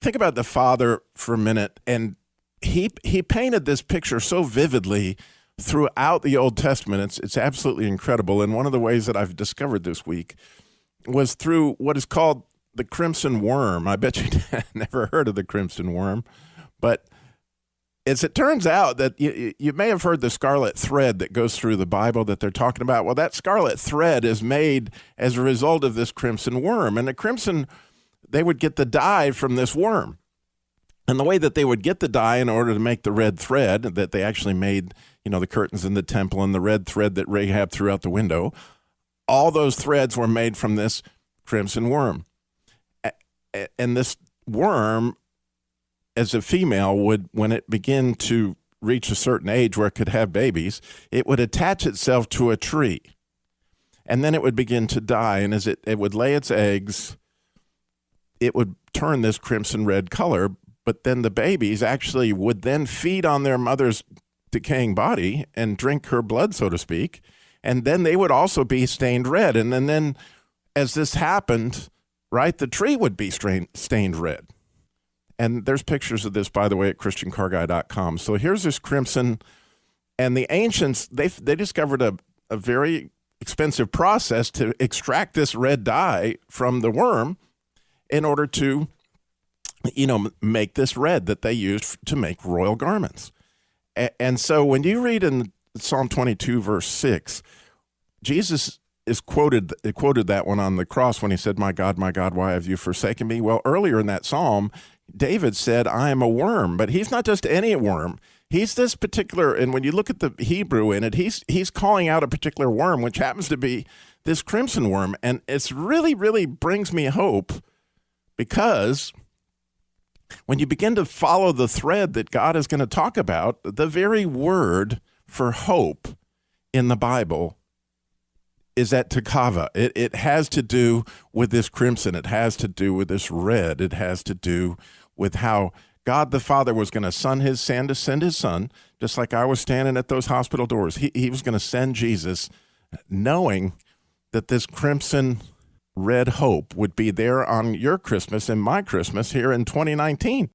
think about the Father for a minute, and he painted this picture so vividly throughout the Old Testament. It's absolutely incredible. And one of the ways that I've discovered this week was through what is called the crimson worm. I bet you never heard of the crimson worm, but as it turns out that you may have heard the scarlet thread that goes through the Bible that they're talking about. Well, that scarlet thread is made as a result of this crimson worm. And the crimson, they would get the dye from this worm. And the way that they would get the dye in order to make the red thread that they actually made, the curtains in the temple and the red thread that Rahab threw out the window, all those threads were made from this crimson worm. And this worm, as a female, would, when it began to reach a certain age where it could have babies, it would attach itself to a tree. And then it would begin to die. And as it would lay its eggs, it would turn this crimson red color. But then the babies actually would then feed on their mother's decaying body and drink her blood, so to speak. And then they would also be stained red. And then as this happened, right, the tree would be stained red. And there's pictures of this, by the way, at ChristianCarGuy.com. So here's this crimson. And the ancients, they discovered a very expensive process to extract this red dye from the worm in order to, make this red that they used to make royal garments. And so when you read in Psalm 22, verse 6, Jesus is quoted that one on the cross when he said, my God, why have you forsaken me? Well, earlier in that psalm, David said, I am a worm, but he's not just any worm. He's this particular, and when you look at the Hebrew in it, he's calling out a particular worm, which happens to be this crimson worm. And it's really, really brings me hope, because when you begin to follow the thread that God is going to talk about, the very word for hope in the Bible is at Tekava. It has to do with this crimson. It has to do with this red. It has to do with how God the Father was going to send his son, just like I was standing at those hospital doors. He was going to send Jesus, knowing that this crimson red hope would be there on your Christmas and my Christmas here in 2019.